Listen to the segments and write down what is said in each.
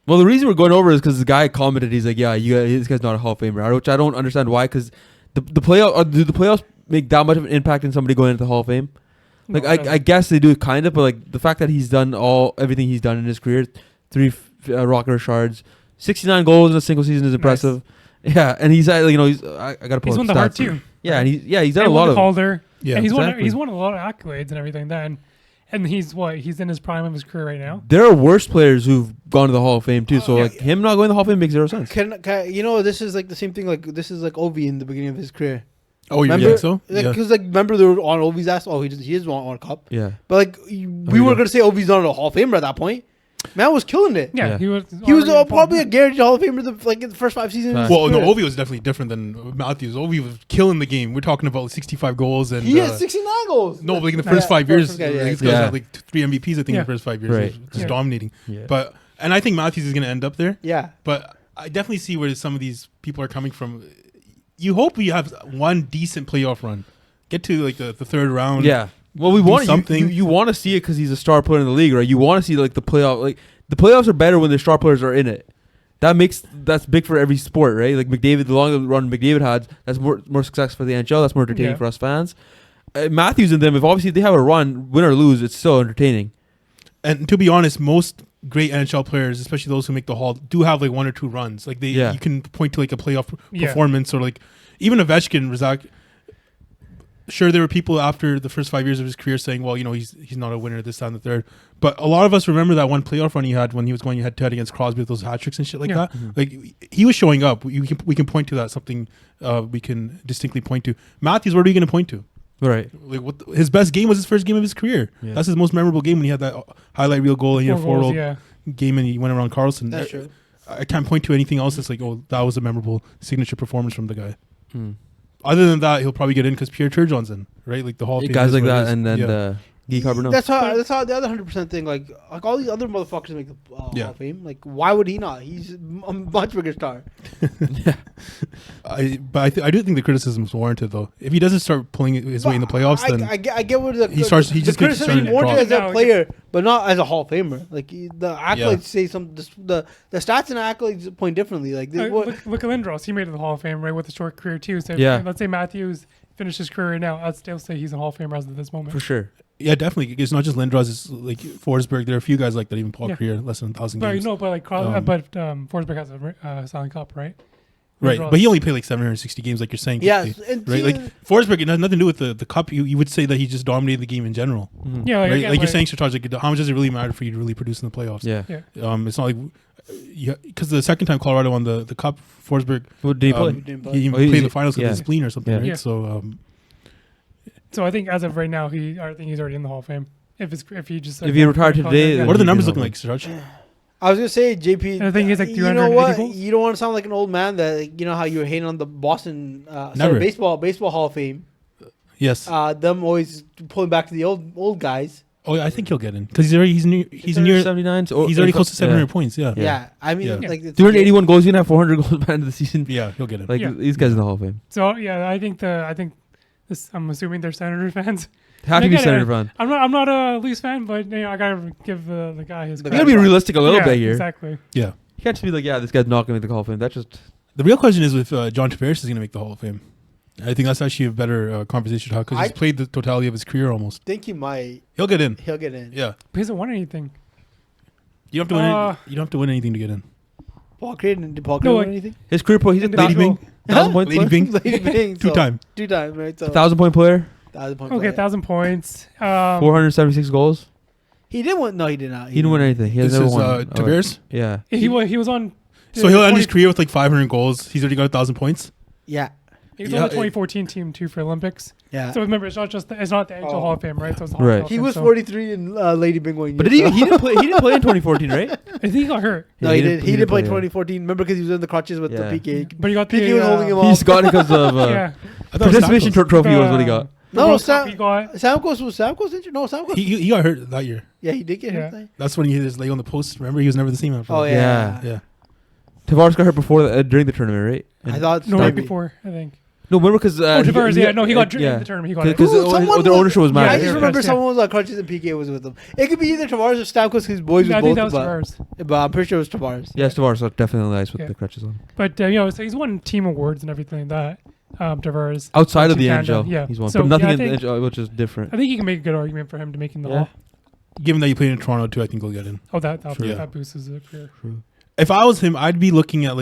Well, the reason we're going over is because the guy commented, he's like, this guy's not a Hall of Famer, which I don't understand why, because the playoff, do the playoffs make that much of an impact in somebody going into the Hall of Fame? Like, No, I guess they do kind of, but like the fact that he's done everything he's done in his career, 3 Rocker Shards, 69 goals in a single season is impressive. Nice. Yeah, and he's I gotta pull. He's won the Hart too. Yeah, and he's done a lot of Calder. Yeah, and he's exactly. won a lot of accolades and everything. Then, and he's in his prime of his career right now. There are worse players who've gone to the Hall of Fame too. So like him not going to the Hall of Fame makes zero sense. Can this is like the same thing. Like this is like Ovi in the beginning of his career. Oh, you remember, think so? Because remember they were on Ovi's ass. Oh, he is on a cup. Yeah, but like we were gonna say Ovi's not a Hall of Famer at that point. Man was killing it. Yeah. He was probably a guaranteed Hall of Famer in the first 5 seasons. Well, no, Ovi was definitely different than Matthews. Ovi was killing the game. We're talking about 65 goals and he has 69 goals. No, but like in the first 5 years, these guys had like 3 MVPs. I think in the first 5 years, right. Just dominating. Yeah. And I think Matthews is going to end up there. Yeah, but I definitely see where some of these people are coming from. You hope you have one decent playoff run, get to like the third round. Yeah. Well, we want something. You want to see it because he's a star player in the league, right? You want to see like the playoff. Like the playoffs are better when their star players are in it. That's big for every sport, right? Like McDavid, the longer run McDavid had, that's more success for the NHL. That's more entertaining for us fans. Matthews and them, if they have a run, win or lose, it's still entertaining. And to be honest, most great NHL players, especially those who make the Hall, do have like 1 or 2 runs. Like you can point to like a playoff performance or like even Ovechkin, Razak. Sure, there were people after the first 5 years of his career saying, well, he's not a winner this time, the third. But a lot of us remember that one playoff run he had when he was going head to head against Crosby with those hat tricks and shit like that. Mm-hmm. Like he was showing up. We can point to that, something we can distinctly point to. Matthews, what are you going to point to? Right. Like his best game was his first game of his career. Yeah. That's his most memorable game when he had that highlight reel goal and he had a 4-goal game and he went around Carlson. That's true. I can't point to anything else that's like, oh, that was a memorable signature performance from the guy. Hmm. Other than that, he'll probably get in because Pierre Turgeon's in, right? Like the Hall of Fame guys like that, and then Guy Carbonneau. That's how the other 100% thing. Like all these other motherfuckers make the Hall of Fame. Like why would he not? He's a much bigger star. I do think the criticism is warranted though. If he doesn't start pulling his weight in the playoffs, then I get where he just criticism warranted as a player, but not as a Hall of Famer. Like the accolades say some the stats and accolades point differently. Like look at Lindros. He made it to the Hall of Fame right with a short career too. So let's say Matthews finished his career right now, I'd still say he's a Hall of Famer as of this moment. For sure. Yeah, definitely. It's not just Lindros. It's like Forsberg. There are a few guys like that. Even Paul Creer, less than 1,000 games. But Forsberg has a Stanley Cup, right? Right, but he only played like 760 games, like you're saying. Yeah, right. Like Forsberg, it has nothing to do with the cup. You would say that he just dominated the game in general. Mm-hmm. Yeah, right? Like you're saying, Sartaj, like how much does it really matter for you to really produce in the playoffs? Yeah. It's not like because the second time Colorado won the cup, Forsberg did he play? He played the finals with his spleen or something, right? Yeah. So I think as of right now, I think he's already in the Hall of Fame. If he retired today, what are the numbers looking like, Sartaj? I was gonna say JP. I think he's like 380 You know what? goals. You don't want to sound like an old man that you know how you were hating on the Boston baseball Hall of Fame. Yes. Them always pulling back to the old guys. Oh, yeah, I think he'll get in because he's near 79. He's already close to 700 points. Yeah. Yeah. I mean, like 281 goals. He's gonna have 400 goals by the end of the season. Yeah, he'll get in. Like these guys in the Hall of Fame. So yeah, I think this. I'm assuming they're Senators fans. Have to be Senator fan. I'm not a Leafs fan, but I gotta give the guy his. You gotta be realistic a little bit here. Exactly. Yeah. You can't just be like, this guy's not gonna make the Hall of Fame. That's just the real question is if John Tavares is gonna make the Hall of Fame. I think that's actually a better conversation to have because he's played the totality of his career almost. I think he might. He'll get in. But Yeah. he hasn't won anything. You don't have to win anything to get in. Paul Creighton, did Paul Creighton win anything? His career point, he's a Lady Bing. 1,000 point player. Lady Bing. Two-time, right? So 1,000 point player. 1,000 point. Okay, 1,000 points. 476 goals. He didn't win. No, he did not. He didn't win anything. He has never won. Tavares? Yeah. He was on. So he'll end his career with like 500 goals. He's already got 1,000 points. Yeah. He's on the 2014 team too for Olympics. Yeah. So remember, it's not the NHL Hall of Fame, right? So it's the Hall of Fame, He was 43 in Lady Bing one year. But he didn't play. He didn't play in 2014, right? I think he got hurt. No, he did. He did play 2014. Remember, because he was in the crutches with the PK. But he got PK was holding him off. He's got it because of participation trophy was what he got. No, Stamkos was injured. No, Stamkos. He got hurt that year. Yeah, he did get hurt. That's when he hit his leg on the post. Remember, he was never the same after. Oh yeah. Tavares got hurt before during the tournament, right? I thought right before. I think. No, remember because Tavares, he got in the tournament. He got it. Because their ownership was mad. I just remember someone was on crutches and PK was with them. It could be either Tavares or Stamkos because boys with both. I think that was Tavares. But I'm pretty sure it was Tavares. Yes, Tavares was definitely nice with the crutches on. But so he's won team awards and everything like that. Tavares outside of the NHL, he's won, but nothing in the NHL, which is different. I think you can make a good argument for him to making the Hall. Given that you played in Toronto too, I think he'll get in. Oh, that boosts his career. True. If I was him, I'd be looking at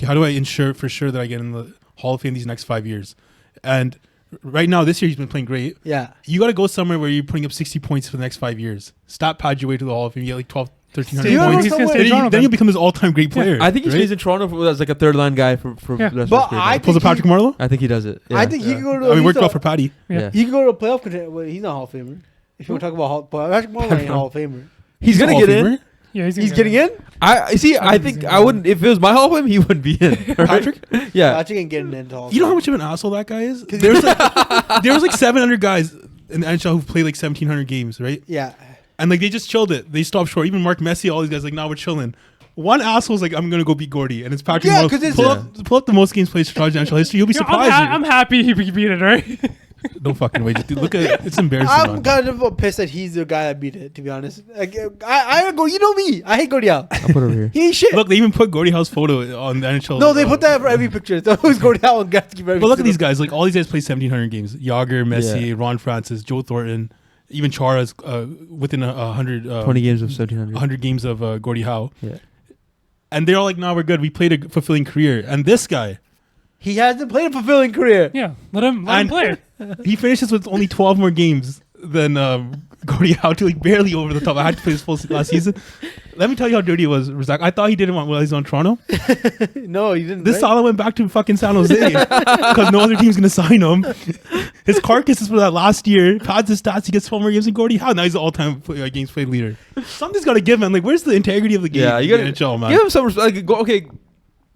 how do I ensure for sure that I get in the Hall of Fame these next 5 years? And right now, this year he's been playing great. Yeah. You got to go somewhere where you're putting up 60 points for the next 5 years. Stat pad your way to the Hall of Fame. You get like 12, 1,300 points. Then you'll become his all-time great player. I think he stays in Toronto as like a third-line guy for the rest of his career. Pulls a Patrick Marleau? I think he does it. I think he can go to... He worked well for Patty. Yeah. He can go to a playoff contender. Well, he's not a Hall of Famer. If you want to talk about Patrick Marleau ain't a Hall of Famer. He's going to get in. Yeah, he's getting in. I think I wouldn't. If it was my Hall of Fame, he wouldn't be in. Patrick? Yeah. Patrick ain't getting into Hall of Fame. You know how much of an asshole that guy is? There was like 700 guys in the NHL who played like 1,700 games, right? Yeah. And like they just chilled it. They stopped short. Even Mark Messier, all these guys like, nah, we're chilling. One asshole's like, I'm gonna go beat Gordy, and it's Patrick. Yeah, because pull up the most games played for NHL history. You'll be surprised. I'm happy he beat it, right? Don't fucking wait. Just look at it. It's embarrassing. I'm kind of pissed that he's the guy that beat it, to be honest. Like, I go, you know me. I hate Gordie Howe. I'll put it over here. He ain't shit. Look, they even put Gordie Howe's photo on the NHL. No, they put that for every picture. So it was Gordie Howe and Gretzky. But look at these guys. Like all these guys play 1,700 games. Yager, Messier, Ron Francis, Joe Thornton, even Chara's within 100. 20 games of 1,700. 100 games of Gordie Howe. Yeah. And they're all like, nah, we're good. We played a fulfilling career. And this guy, he hasn't played a fulfilling career. Yeah, let him play. He finishes with only 12 more games than Gordie Howe, like barely over the top. I had to play his full last season. Let me tell you how dirty it was, Razak. I thought he didn't want while he's on Toronto. No, he didn't. This Salah went back to fucking San Jose because no other team's gonna sign him. His carcass is for that last year. Pads his stats. He gets 12 more games than Gordie Howe. Now he's the all-time games played leader. Something's got to give, man. Like, where's the integrity of the game? Yeah, you got to NHL, man. Give him some respect. Like, okay.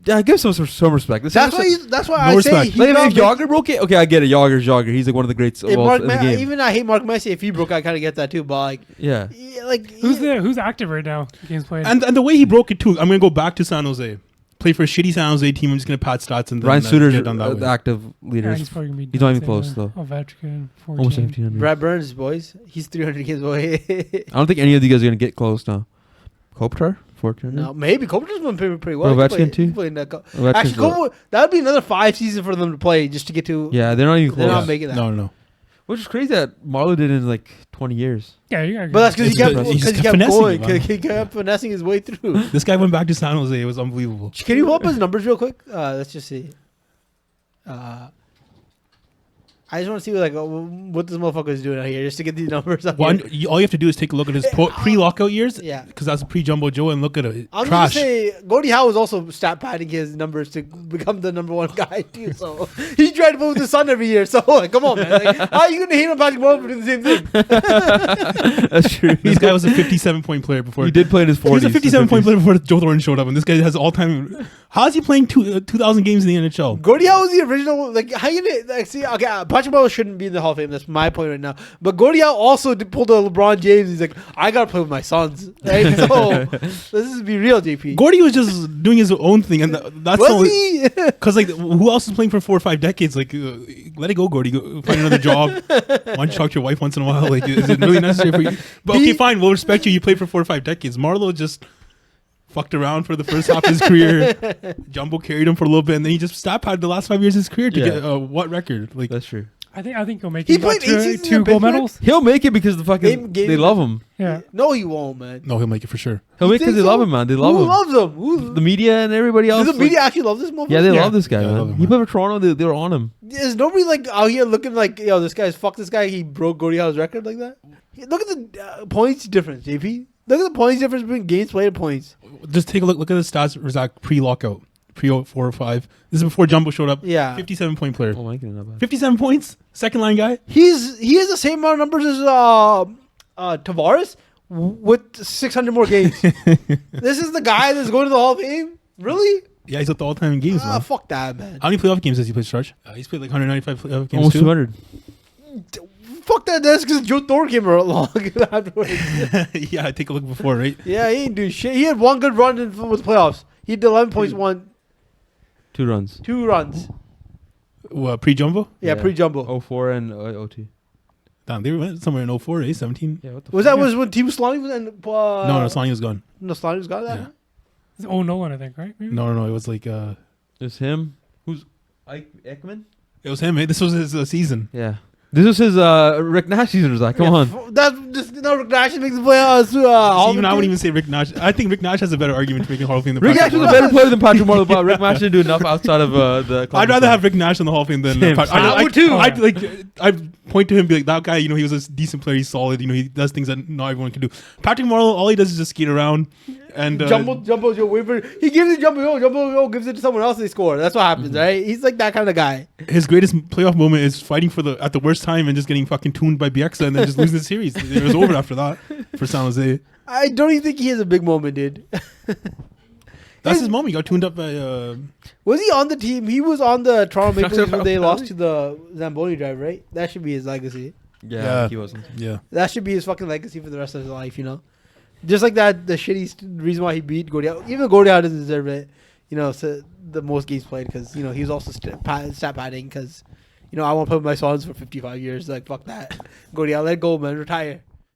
Yeah, give some respect. That's why I say if Yager broke it, okay, I get it. Yager's Yager. He's like one of the greats of all in the game. Even I hate Mark Messier. If he broke, I kind of get that too. But like, who's active right now? Games played. And the way he broke it too. I'm gonna go back to San Jose. Play for a shitty San Jose team. I'm just gonna pad stats and then Ryan Suter's the active leader. He's not even close though. Ovechkin, almost 1,500. Brad Burns, boys. He's 300 games away. I don't think any of these guys are gonna get close now. Kopitar? 400? No, maybe Kopitar's been playing pretty well. Ovechkin too? Actually, that would be another 5 seasons for them to play just to get to... Yeah, they're not even close. They're not making that. No. Which is crazy that Marleau did in like 20 years. Yeah, but that's because he kept going. Finessing, he kept finessing his way through. This guy went back to San Jose. It was unbelievable. Can you pull up his numbers real quick? Let's just see. I just want to see what this motherfucker is doing out here just to get these numbers up. All you have to do is take a look at his pre-lockout years. Yeah. Because that's a pre-Jumbo Joe and look at it. I'm going to say Gordie Howe was also stat padding his numbers to become the number one guy too. So he tried to move the sun every year. So come on, man. Like, how are you going to hate on Patrick Marleau for doing the same thing? That's true. This guy was a 57-point player before. He did play in his 40s. He was a 57-point player before Joe Thornton showed up. And this guy has all-time... How is he playing 2,000 games in the NHL? Gordie Howe was the original. Like, how you gonna see? Okay, Patrick Marleau shouldn't be in the Hall of Fame. That's my point right now. But Gordie Howe also pulled a LeBron James. He's like, I gotta play with my sons. Right? So let's just be real, JP. Gordie was just doing his own thing, and that's was he? Because like, who else is playing for 4 or 5 decades? Like, let it go, Gordie. Go find another job. Why don't you talk to your wife once in a while? Like, is it really necessary for you? But okay, fine. We'll respect you. You played for 4 or 5 decades. Marleau just fucked around for the first half of his career. Jumbo carried him for a little bit, and then he just stat padded the last 5 years of his career to get what record? Like, that's true. I think he'll make it. He played 8 seasons two gold medals. He'll make it because they love him. Yeah. No, he won't, man. No, he'll make it for sure. He'll make it because they love him, man. They love him. Who loves him? The media and everybody else. Does the media actually love this motherfucker? Yeah, they love this guy, love man. him, He played for Toronto. They were on him. Is nobody like out here looking like, yo, this guy's fuck this guy? He broke Gordie Howe's record like that? Look at the points difference, JP. Look at the points difference between games played and points. Just take a look. Look at the stats. Razak pre-lockout, pre-4 or 5. This is before Jumbo showed up. Yeah, 57-point player. Oh my god, 57 points. Second line guy. He has the same amount of numbers as Tavares with 600 more games. This is the guy that's going to the Hall of Fame. Really? Yeah, he's at the all-time games. Man. Fuck that, man. How many playoff games has he played, Stretch? He's played like 195 playoff games. almost too. 200. Fuck that. That's because Joe Thornton came along afterwards. Yeah, I take a look before, right? Yeah, he ain't doing shit. He had one good run with the playoffs. He did 11 points, 2 runs. 2 runs. Pre-jumbo? Yeah, pre-jumbo. 04 and OT. Damn, they went somewhere in 04, 17. Yeah, what the Was fuck? that was when Team Slonny was in? No, Sonny was gone. No, Slonny was gone. Yeah. It's 0-1, I think, right? Maybe? No, it was like It's him. Who's Ekman? it was him. This was his season. Yeah. This was his Rick Nash season. Was that? Come on. That's just Rick Nash makes the play. See, even I wouldn't even say Rick Nash. I think Rick Nash has a better argument to make the Hall of Fame than Rick Nash Patrick was a Morrow. better player than Patrick Morrow, but Rick Nash didn't do enough outside of the. I'd rather have Rick Nash in the Hall of Fame than Same. Patrick. I would too. I'd point to him and be like, that guy, he was a decent player. He's solid. He does things that not everyone can do. Patrick Morrow, all he does is just skate around and Jumbo Joe Waver. He gives it to Jumbo gives it to someone else. They score. That's what happens, right? He's like that kind of guy. His greatest playoff moment is fighting at the worst time and just getting fucking tuned by Bieksa and then just losing the series. It was over after that for San Jose. I don't even think he has a big moment, dude. That's his moment. He got tuned up by. Was he on the team? He was on the Toronto Maple Leafs when they lost to the Zamboni drive, right? That should be his legacy. Yeah, he wasn't. Yeah. That should be his fucking legacy for the rest of his life, you know? Just like that, the shitty reason why he beat Gordillo. Even Gordillo doesn't deserve it, so the most games played because, he was also stat padding because, I want to play with my sons for 55 years. Like, fuck that. Gordillo, let go, man. Retire.